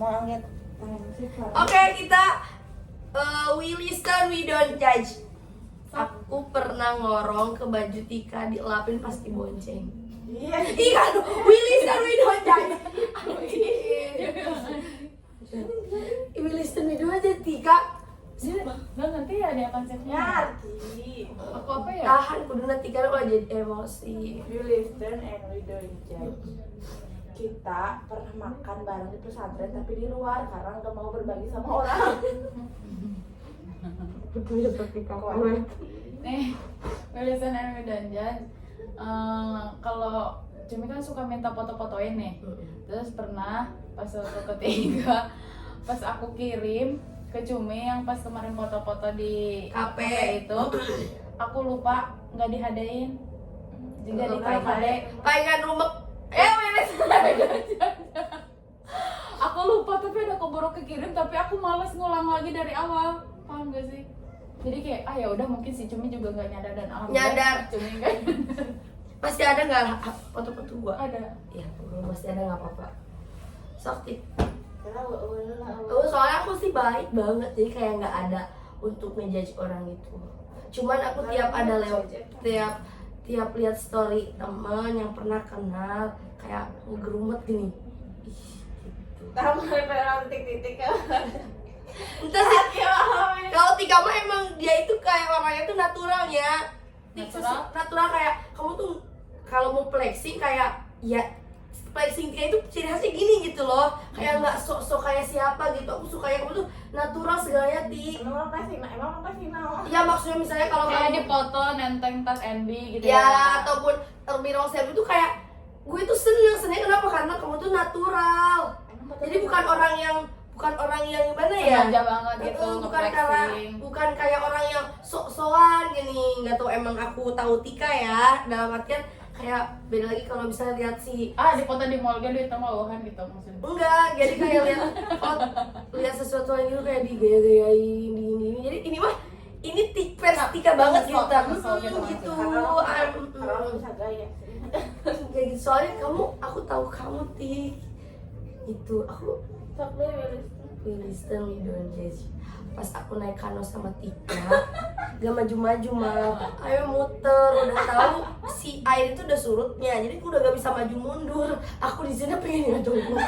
mau angkat Oke, kita we listen, we don't judge. Aku pernah ngorong ke baju Tika, dilapin pas dibonceng. iya Iya, we listen, we don't judge. We listen, we don't judge, Tika. Nggak ngerti ya dia konsepnya. ngerti Aku apa ya? Tahan, kudu nanti kan kalau jadi emosi. we listen and we don't judge. Kita pernah makan bareng di pesantren tapi di luar karena nggak mau berbagi sama orang. Betul ya, Tika. Nih, Wilson and Widanjan. Kalau Cumi kan suka minta foto-fotoin nih. Terus pernah pas waktu ketiga, pas aku kirim ke Cumi yang pas kemarin foto-foto di Kafe itu, aku lupa nggak dihadain. Jadi dikade. Kayak rumek. Wilson and Widanjan. Aku lupa tapi udah keburu kekirim tapi aku malas ngulang lagi dari awal. Paham gak sih? Jadi kayak ya udah mungkin si Cumi juga nggak nyadar dan alhamdulillah Nyadar. Cumi nggak Pasti ada nggak foto-foto gua? ada. Iya, pasti ada, nggak apa-apa. Sakti. Tahu. Soalnya aku sih baik banget, jadi kayak nggak ada untuk ngejudge orang gitu. Cuman aku tiap ada lewat, tiap lihat story teman yang pernah kenal kayak ngegerumet gini. Ih, gitu. Tahu pada titik-titik Entah sih. Kalau Tika mah emang dia itu kayak orangnya tuh naturalnya. Natural kayak kamu tuh kalau mau flexing kayak ya flexing dia itu ciri khasnya gini gitu loh, kayak nggak sok kayak siapa gitu. Aku suka yang kamu tuh natural segalanya Ti. emang pasti nah Ya maksudnya misalnya kalau Kayak kamu di foto nenteng tas NB gitu ya ataupun terminal selfie itu kayak gue tuh seneng kenapa, karena kamu tuh natural. Jadi bukan orang yang gimana ya, Sengaja banget gitu, bukan kayak orang yang sok-sokan gini. Nggak tahu, emang aku tahu Tika ya, dalam artian kayak beda lagi kalau misalnya lihat si di foto di mall gitu itu malahan gitu maksudnya. enggak, jadi kayak lihat sesuatu yang gitu kayak digaya-gayain di ini. Jadi ini mah ini Tika banget gitu. Gitu. kalau bisa gaya Kayak gitu, soalnya aku tahu kamu Ti. Itu aku sok deh we listen, we don't judge. Pas aku naik kano sama Tika, gak maju-maju mah, ayo muter. Udah tahu si air itu udah surutnya, jadi aku udah gak bisa maju mundur. Aku di sini pengen ngejongkok.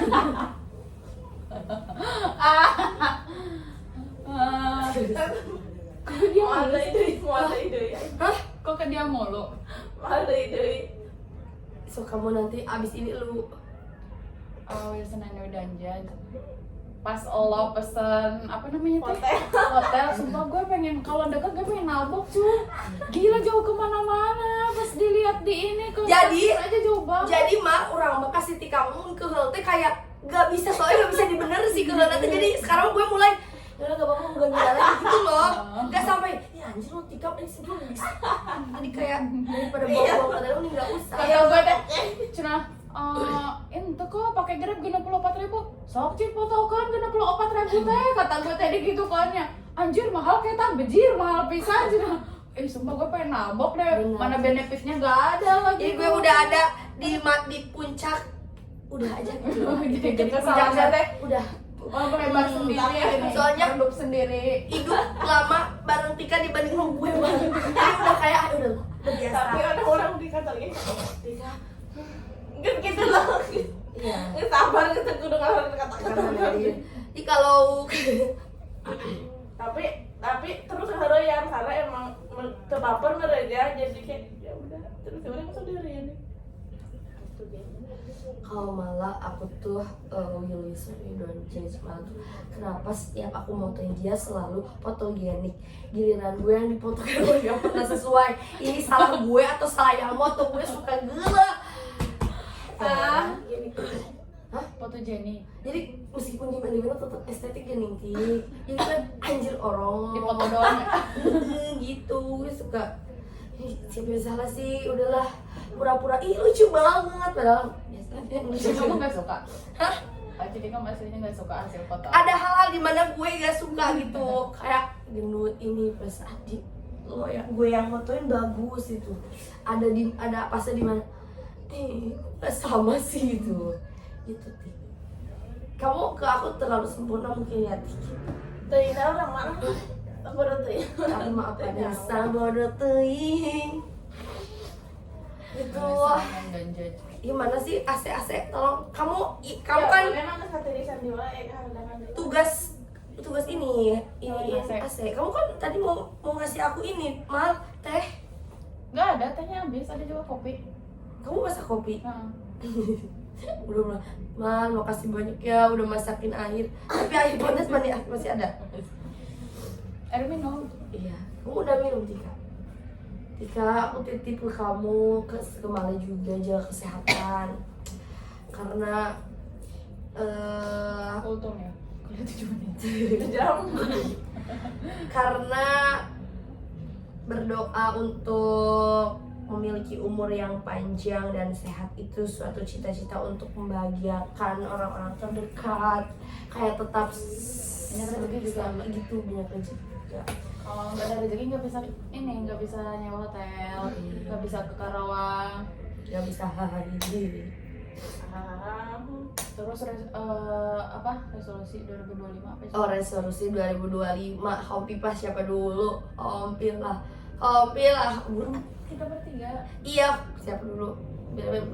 Kok dia mau mulu sih? ada ide Hah? Kok ke dia mulu? So kamu nanti abis ini lu Wilson and Widanjan. Pas Allah pesen apa namanya tuh? Hotel. Hotel. Sumpah gue pengen kalau deket gue pengen nabok cuy. Gila jauh kemana-mana. Pas dilihat di ini ke Jadi- aja jauh banget. jadi mah orang makasih Tika mun ke helte kayak gak bisa, soalnya gak bisa dibener sih ke helte. Jadi sekarang gue mulai udah gak apa-apa gak nyala lagi gitu loh. Gak sampai ya anjir lo Tika ini sih belum bisa. Jadi kayak daripada bawa-bawa ke dalam ini gak usah. Kata gue deh, cina ente kok pakai Grab 64.000. Sok cip foto kan 64.000 teh. Kata gue tadi gitu kan ya. Anjir mahal kayak tak bejir, mahal pisan cina. Sumpah gue pengen nabok deh. Bener. Mana benefitnya gak ada lagi. Jadi gue udah ada di puncak, udah aja gitu. Jadi Jadi kesalahan puncaknya teh. udah Lebar sendiri ini. Soalnya- hidup sendiri. hidup lama bareng Tika dibanding sama gue banget. Jadi udah kayak udah biasa. tapi ada orang di kantor ini Tika kan gitu loh Iya. ini sabar kita kudu kalau kata-kata Jadi kalau tapi terus harayan karena emang kebaper mereka jadi kayak ya udah terus orang saudara ya nih kalau malah aku tuh will listen, we don't judge. Malah tuh kenapa setiap aku motoin dia selalu fotogenik, giliran gue yang difotoin gue gak pernah sesuai. Ini salah gue atau salah yang moto, gue suka gila. gini Foto Jenny. Jadi meskipun gimana tetap estetik gening Ti. Jadi kan anjir orang Di foto doang ya. gitu, gue suka siapa yang salah sih, udahlah pura-pura ih lucu banget padahal biasanya lucu. Kamu gak suka? Hah? Jadi kamu aslinya gak suka hasil foto. Ada hal-hal dimana gue gak suka gitu, kayak gendut ini pas adik lo ya, gue yang fotoin bagus itu, ada pasnya di mana gak sama sih gitu Ti. kamu ke aku terlalu sempurna mungkin ya. Teuing orang mana? Baru teuing. Tapi maaf ya, sabodo teuing. Itu dan judge. gimana sih AC tolong kamu Ya, kan memang kesatirisan di wae kahandangan deui. tugas ini AC. AC. Kamu kan tadi mau ngasih aku ini mal teh. Nggak ada, tehnya habis, ada juga kopi. Kamu masak kopi? Nah, Udah mal makasih banyak ya udah masakin air. Tapi air panas masih ada. air minum. Iya. Kamu udah minum Tika, aku titip ke kamu ke Male juga jaga kesehatan karena Kultum ya. Kuliah 7 menit. Jam. karena berdoa untuk memiliki umur yang panjang dan sehat itu suatu cita-cita untuk membahagiakan orang-orang terdekat, kayak tetap Banyak rezeki juga. gitu, banyak rezeki juga. Kalau nggak ada rezeki nggak bisa nyewa hotel, nggak bisa ke Karawang. Gak bisa hahaha. Terus resolusi 2025 apa sih? Oh, resolusi 2025 Hompi pas siapa dulu? Hompi lah burung. Kita bertiga. Iya, siapa dulu? Biar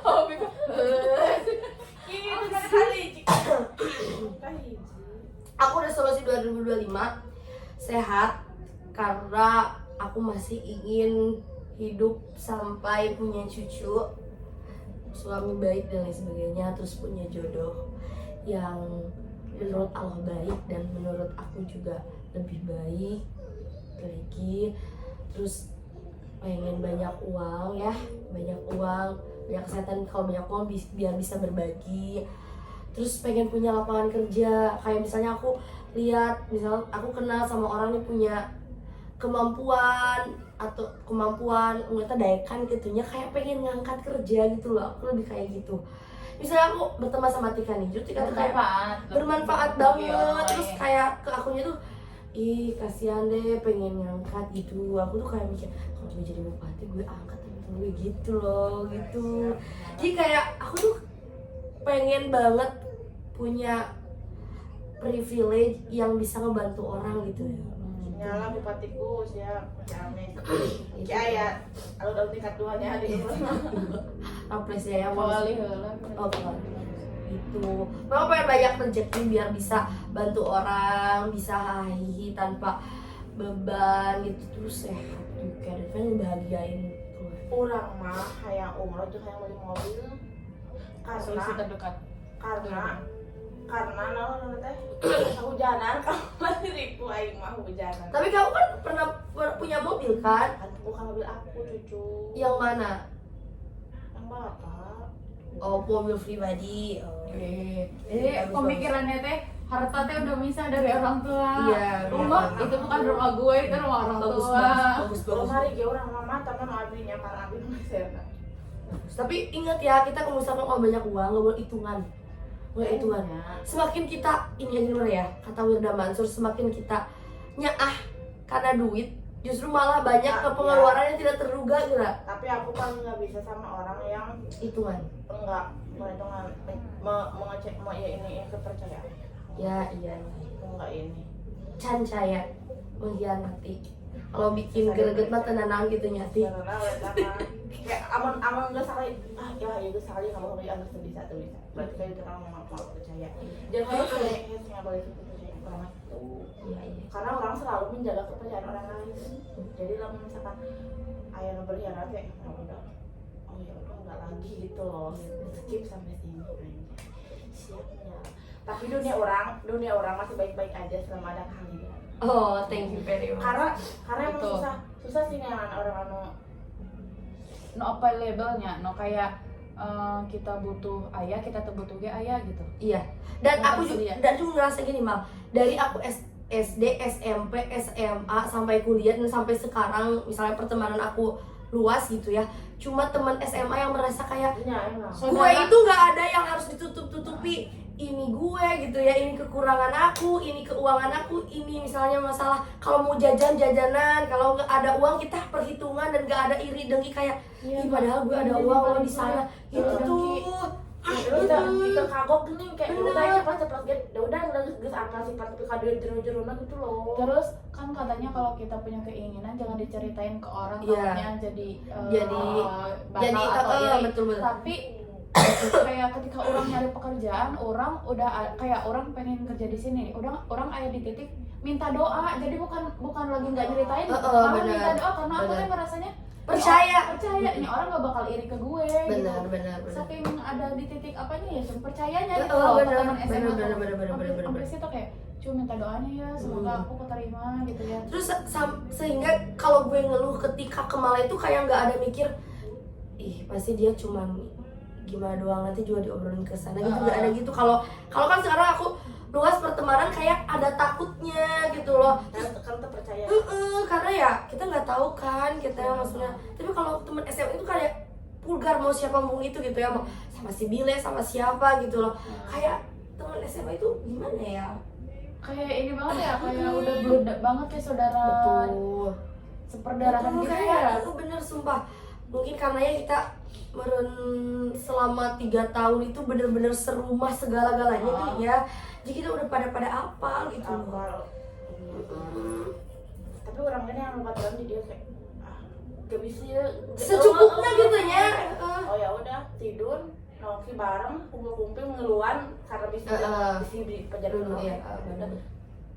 Oh, Bika. Gitu kan kali. Kahiji. aku resolusi 2025 sehat karena aku masih ingin hidup sampai punya cucu, suami baik dan lain sebagainya, terus punya jodoh yang menurut Allah baik dan menurut aku juga lebih baik lagi. Terus pengen banyak uang ya, banyak kesehatan. Kalau banyak uang biar bisa berbagi. Terus pengen punya lapangan kerja, kayak misalnya aku lihat, misal aku kenal sama orang yang punya kemampuan ternyata daekan gitunya, kayak pengen ngangkat kerja gitu loh. Aku lebih kayak gitu. Misalnya aku berteman sama Tika nih, jadi Tika tuh kayak bermanfaat banget. Terus kayak ke akunya tuh, ih kasihan deh pengen ngangkat gitu. Aku tuh kayak mikir, kalau gue jadi bupati gue angkat temen-temen gue gitu loh gitu. Jadi kayak aku tuh pengen banget punya privilege yang bisa ngebantu orang gitu ya. Nyala bupatiku siap. Amin. Aya alur tingkat 2-nya di Apres ya Kali heula. Oh, itu. Mau pengen banyak rezeki biar bisa bantu orang, bisa hahi tanpa beban gitu, terus sehat juga dan pengen bahagiain Urang mah hayang umroh tuh hayang beli mobil. Solusi terdekat. Karena naon teh hujanan kamu ribu aing mah hujanan. Tapi kamu kan pernah punya mobil kan? Bukan mobil aku cucu. Yang mana? Yang bapak. Oh, mobil pribadi. Jadi pemikirannya teh harta teh udah misah dari orang tua. Iya. Rumah itu bukan rumah gue, itu rumah orang tua. Bagus. Terus hari ge urang mama teman abinya karena abi mah serna. Tapi ingat ya, kita kalau misalkan kalau banyak uang nggak boleh hitungan. Semakin kita ini yang gimana ya, kata Wirda Mansur, semakin kita nyaah karena duit, justru malah banyak pengeluaran yang tidak terduga gitu. Tapi aku paling nggak bisa sama orang yang Hitungan. enggak perhitungan mengecek ya ini kepercayaan. Ya iya. Enggak ini. Can caya mengkhianati. Kalau bikin greget mah tenanan gitu nyati. Karena sama kayak aman enggak sekali ya geus sekali kamu harus bisa. Berarti kayak itu orang mau percaya. Jangan kayak nggak boleh percaya orang itu. Iya. Karena orang selalu menjaga kepercayaan orang lain. Jadi kalau misalkan ayah berkhianat kayak udah oh ya udah enggak lagi gitu loh. Skip sampai sini aja. Siapnya. Tapi dunia orang masih baik-baik aja selama ada kehadiran. Oh, thank you very much. Karena emang Betul. susah sih nih orang No apa labelnya, no kayak kita butuh ayah, kita butuh ge ayah gitu. Iya. Dan Yang aku juga tersedia. ngerasa gini, Mal. Dari aku SD, SMP, SMA sampai kuliah dan sampai sekarang misalnya pertemanan aku luas gitu ya. Cuma teman SMA yang merasa kayak punya emang. gue itu nggak ada yang harus ditutup-tutupi. ini gue gitu ya, ini kekurangan aku, ini keuangan aku, ini misalnya masalah kalau mau jajanan, kalau nggak ada uang kita perhitungan dan nggak ada iri dengki kayak, ih padahal gue ada uang loh di sana, gitu. kita kagok gini kayak udah cepet gitu udah geus akal sifat tapi kader jeru-jeruna gitu loh. Terus kan katanya kalau kita punya keinginan jangan diceritain ke orang, Iya. takutnya jadi jadi atau iri. betul. Tapi kayak ketika orang nyari pekerjaan, orang udah kayak orang pengen kerja di sini, orang ada di titik minta doa, jadi bukan lagi nggak nyeritain, malah bener. minta doa karena aku Bener. kan merasanya Percaya. ini orang gak bakal iri ke gue gitu. Benar. Saking ada di titik apanya ya, percayanya gitu Oh, loh ke bener, teman SMA tuh. bener. Sampai situ kayak cuma minta doanya ya, semoga aku keterima gitu ya. Terus sehingga kalau gue ngeluh ketika ke Malah itu kayak nggak ada mikir, ih pasti dia cuman gimana doang, nanti juga diobrolin ke sana gitu, nggak ada gitu. Kalau kan sekarang aku luas pertemanan kayak ada takutnya gitu loh. Kan terpercaya. Karena ya kita nggak tahu kan kita maksudnya. Tapi kalau teman SMA itu kayak vulgar, mau siapa mau itu gitu ya, mau sama si Bile sama siapa gitu loh. Kayak teman SMA itu gimana ya? Kayak ini banget ya, kayak udah blood banget ya saudara. Betul. Seperdarahan Betul, gitu kayak ya. itu bener sumpah. Mungkin karena ya kita selama 3 tahun itu bener-bener serumah segala-galanya tuh ya. Jadi kita udah pada apa gitu. Awal. Tapi orang ini yang lupa dalam dia kayak gak bisa Secukupnya gitu ya. Oh ya udah tidur nongki bareng kumpul-kumpul ngeluan karena bisa beli pelajaran dulu ya.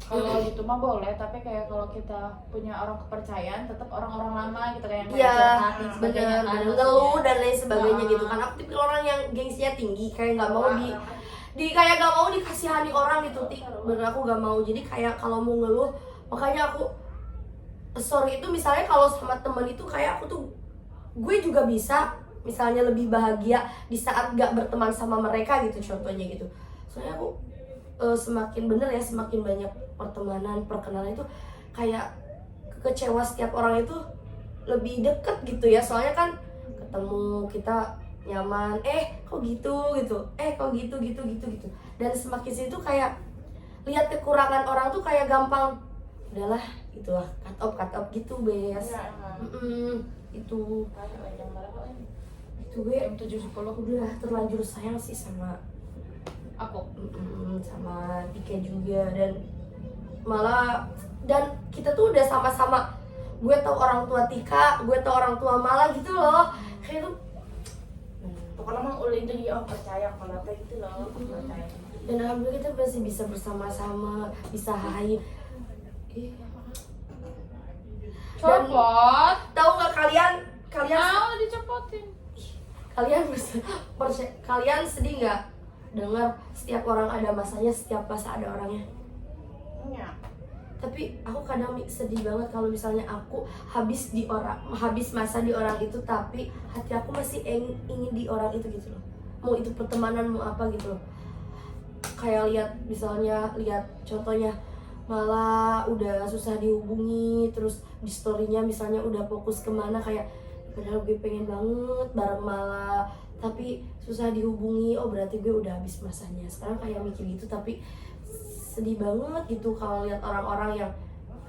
Kalau gitu mah boleh, tapi kayak kalau kita punya orang kepercayaan, tetap orang-orang lama gitu kayak yang Iya, curhat dan sebagainya kan, bener. maksudnya. Ngeluh dan lain sebagainya gitu kan. Aku tipe orang yang gengsinya tinggi, kayak nggak mau kayak nggak mau dikasihani orang gitu. Bener, aku nggak mau. Jadi kayak kalau mau ngeluh, makanya aku sorry itu misalnya kalau sama temen itu kayak aku tuh, gue juga bisa misalnya lebih bahagia di saat gak berteman sama mereka gitu, contohnya gitu. Soalnya aku semakin banyak pertemanan, perkenalan itu kayak kecewa setiap orang itu lebih deket gitu ya. Soalnya kan ketemu kita nyaman, kok gitu kok gitu. Dan semakin situ kayak lihat kekurangan orang tuh kayak gampang, udahlah itulah cut off gitu bes. Itu gue Jam 7.10 udah terlanjur sayang sih sama aku. Sama Tika juga, dan kita tuh udah sama-sama, gue tau orang tua Tika, gue tau orang tua Mala gitu loh, kayak tuh pokoknya mah ulin tuh ya percaya kalau kayak gitu loh, percaya. dan alhamdulillah kita masih bisa bersama-sama, bisa hain. Copot. Tahu nggak kalian Mau dicopotin. kalian sedih nggak dengar setiap orang ada masanya, setiap masa ada orangnya? Iya. Tapi aku kadang sedih banget kalau misalnya aku habis masa di orang itu, tapi hati aku masih ingin di orang itu gitu loh. Mau itu pertemanan, mau apa gitu loh. Kayak lihat contohnya Mala udah susah dihubungi, terus di story-nya misalnya udah fokus kemana, kayak padahal gue pengen banget bareng Mala tapi susah dihubungi, oh berarti gue udah habis masanya. Sekarang kayak mikir gitu, tapi sedih banget gitu kalau lihat orang-orang yang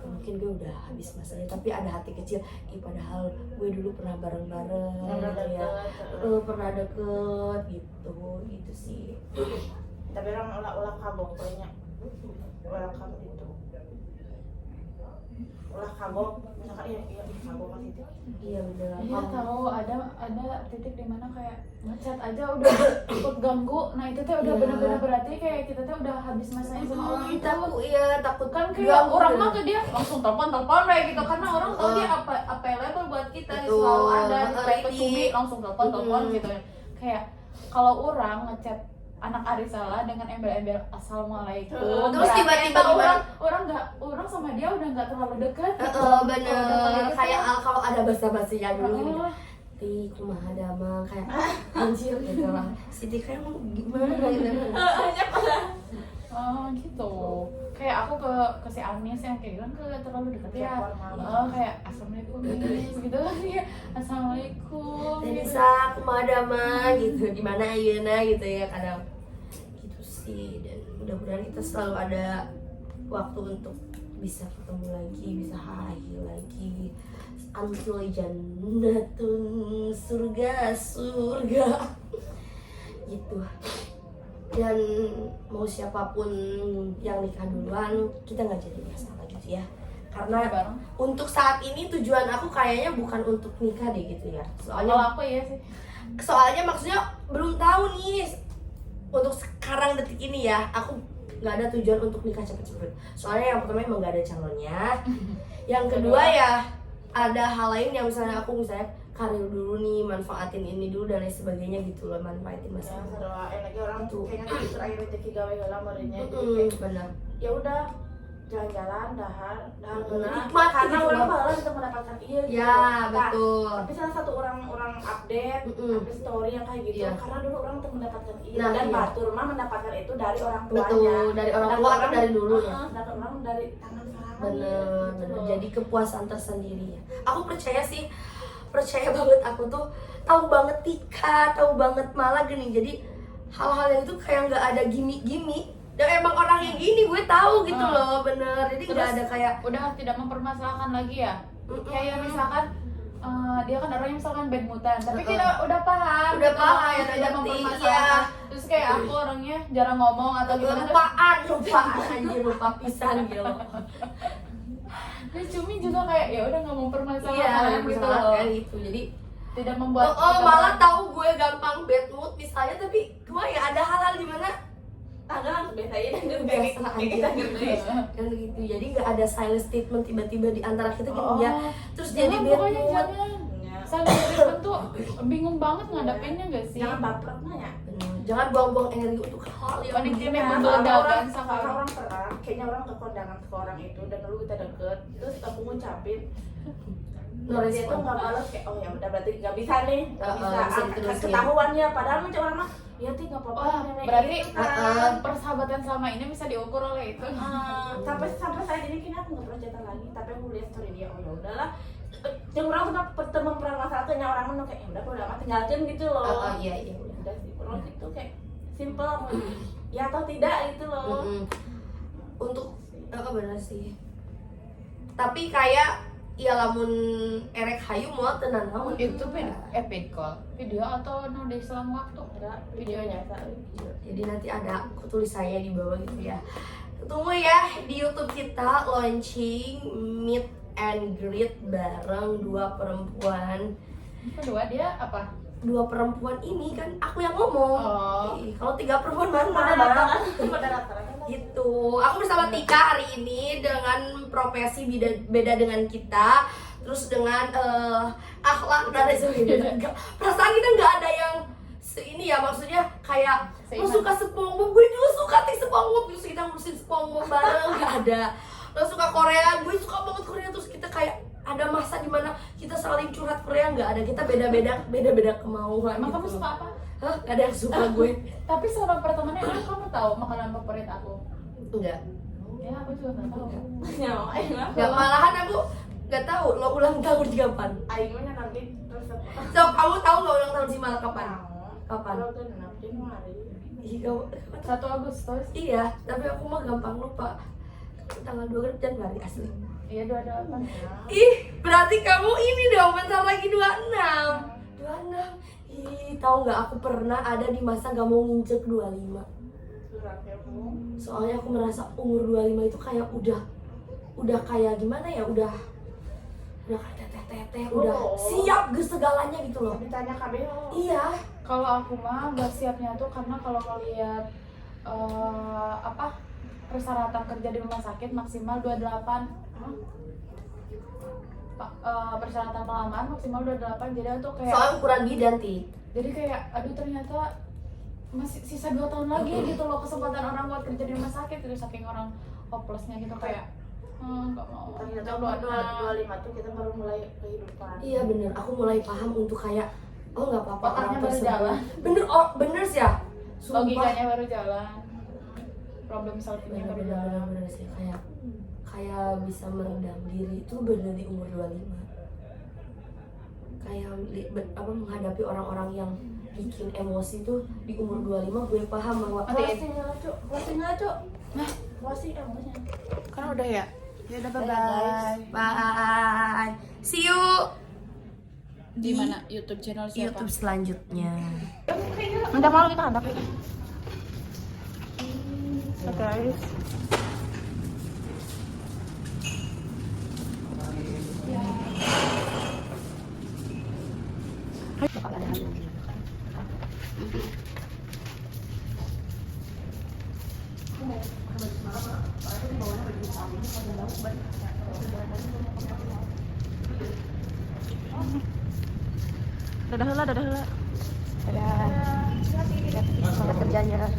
mungkin gue udah habis masanya tapi ada hati kecil, padahal gue dulu pernah bareng-bareng ya, pernah deket gitu sih. Tapi orang ulah kagok banyak, ulah kagok itu, ulah kagok, misalkan iya kagok kan itu. Iya bener. Iya tahu, ada titik dimana kayak ngechat aja udah ikut ganggu. Nah itu tuh udah Iya. bener-bener berarti kayak kita tuh udah habis masanya sama orang itu. Takut Kan kayak ganggu, orang bener. mah ke dia langsung telepon kayak gitu, karena orang tahu dia available buat kita, dia Betul. selalu ada di private Ini. cumi langsung telepon gitu. Kayak kalau orang ngechat anak Arisala dengan embel-embel assalamualaikum, Terus berarti tiba-tiba entah orang sama dia udah nggak terlalu dekat gitu. Bener, kayak kalau ada basa-basinya dulu gitu. Ti kumaha damang, kayak anjir gitu lah. Si Tika emang gimana gitu. Oh gitu. Kayak aku ke si Anis yang kayak kan terlalu deket ya. Kayak assalamualaikum Nis gitu ya. Assalamualaikum. Dan Gitu. bisa kumaha damang gitu. Di mana ayeuna gitu ya kadang. Gitu sih. sih, dan mudah-mudahan kita selalu ada waktu untuk bisa ketemu lagi, bisa hahi lagi until jannatun, surga gitu. Dan mau siapapun yang nikah duluan, kita nggak jadi masalah gitu ya, karena bareng. untuk saat ini tujuan aku kayaknya bukan untuk nikah deh gitu ya. Kalau aku ya sih. Soalnya maksudnya belum tahu nih untuk sekarang detik ini ya, aku nggak ada tujuan untuk nikah cepet-cepet. Soalnya yang pertama emang nggak ada calonnya, yang kedua ya ada hal lain yang misalnya aku karir dulu nih, manfaatin ini dulu dan lain sebagainya gitu loh, manfaatin Ya, masa muda. lagi orang Tuh. kayaknya gitu akhir rezeki gawe heula meureunnya. Benar. Ya udah jalan-jalan dahar benar Nikmati karena gitu orang loh. baru bisa mendapatkan iya gitu. Ya Nah, betul. tapi salah satu orang update story yang kayak gitu Iya. karena dulu orang tuh mendapatkan iya Nah, dan iya. batur mah mendapatkan itu dari orang tuanya. Betul, dari orang Dan tua atau dari dulu ya. dan orang dari tangan sarangan Bener, gitu bener. loh. Jadi kepuasan tersendiri ya. Aku percaya banget aku tuh tahu banget Tika, tahu banget Mala gini. Jadi hal-hal yang itu kayak nggak ada gimmick-gimmick. Dan emang orang yang gini gue tahu gitu loh, bener. Jadi nggak Terus ada kayak udah tidak mempermasalahkan lagi ya. Kayak misalkan dia kan orangnya misalkan bad mutan, tapi kita udah paham, Udah gitu paham, loh, ya, tidak ngerti, mempermasalahkan. Terus kayak aku orangnya jarang ngomong atau gimana. lupaan anjir, lupa pisan gitu. Terus Cumi juga kayak ya udah nggak mempermasalahkan Iya, gitu misalnya loh. kayak gitu. Jadi Tidak membuat oh kita malah tahu gue gampang bad mood misalnya, tapi gue ya ada hal-hal di mana tanggal biasanya dan juga biasa kita aja gitu. kan gitu. Jadi nggak ada silent statement tiba-tiba di antara kita gitu Oh, ya. Terus jadi jangan, bad pokoknya mood. jangan. Ya. Silent treatment tuh bingung banget ngadapinnya gak sih? Jangan baper mah ya. Bener. Jangan buang-buang energi untuk hal yang Panitia begini. memang Nah, meledakan orang sama orang perang, kayaknya orang ke kondangan ke orang itu dan dulu kita deket, terus aku ngucapin No dia tuh respon. nggak balas kayak oh ya udah berarti nggak bisa nih, nggak bisa, bisa diterusin. ketahuan ya padahal macam orang mah ya sih nggak apa-apa Wah, nenek berarti gitu kan. persahabatan selama ini bisa diukur oleh itu. Sampai saat ini kini aku nggak pernah cerita lagi, tapi aku lihat story dia, oh ya udahlah. Yang orang tuh mempermasalahkannya orang menurut kayak ya udah udah mah tinggalin gitu loh. Iya udah. Udah sih, orang itu kayak simple, ya atau tidak gitu loh. Untuk bener sih. Tapi kayak ya lamun erek hayu mau tenan naon. Itu paid call, video atau no di selang waktu? Enggak, videonya kali. Jadi nanti ada aku tulis saya di bawah gitu ya. Tunggu ya di YouTube kita launching meet and greet bareng dua perempuan. Kedua dia apa? Dua perempuan ini kan aku yang ngomong. Oh. Ih, kalau tiga perempuan mana? Pada rata-rata Gitu. Aku bersama Tika hari ini dengan profesi beda dengan kita, terus dengan akhlak dan lain sebagainya. Perasaan kita nggak ada yang ini ya, maksudnya kayak lo suka SpongeBob, gue juga suka SpongeBob, terus kita ngurusin SpongeBob bareng, nggak ada. Lo suka Korea, gue suka banget Korea, terus kita kayak ada masa dimana kita saling curhat Korea, nggak ada. Kita beda-beda kemauan. Emang gitu. kamu suka apa? Hah? Gak ada yang suka gue. Tapi selama pertemanannya emang kamu tahu makanan favorit aku? Enggak. Ya aku juga nggak tahu. nyawain lah. Ya malahan aku nggak tahu lo ulang tahun kapan. Aingnya nanti terus So, kamu tahu nggak ulang tahun si Mal kapan? Kapan? Kalau tuh 6 Januari. Iya, 1 Agustus. iya, tapi aku mah gampang lupa. Tanggal 2 Januari asli. Iya 28. Ih, berarti kamu ini dong, bentar lagi 26. 26. Ih, tahu nggak aku pernah ada di masa gak mau nginjek 25. Suratnya bu. Soalnya aku merasa umur 25 itu kayak udah kayak gimana ya, udah kayak teteh, udah siap ke segalanya gitu loh. Ditanya KB lo. Iya. Kalau aku mah gak siapnya tuh karena kalau ngeliat persyaratan kerja di rumah sakit maksimal 28. Persyaratan pelamar maksimal 28, jadi tuh kayak Soalnya ukuran bidan ti. jadi kayak aduh ternyata masih sisa 2 tahun lagi gitu loh kesempatan orang buat kerja di rumah sakit, terus saking orang hopelessnya gitu kayak nggak mau. Ternyata Udah 25 tuh kita baru mulai kehidupan. Iya bener, aku mulai paham untuk kayak oh nggak apa-apa Otaknya orang baru tersebut. jalan. Bener sih ya. Sumpah. logikanya baru jalan, problem solvingnya baru jalan. Bener sih kayak bisa meredam diri itu bener di umur 25. Kayak menghadapi orang-orang yang bikin emosi tuh di umur 25 gue paham bahwa Closing lah cuk. Nah, Closing emosinya. kan udah ya. Ya udah Dadah, guys. bye. See you Di mana? YouTube channel siapa? YouTube selanjutnya. Minta malu kita handap. Guys. Dadah heula. Dadah. Selamat kerjanya.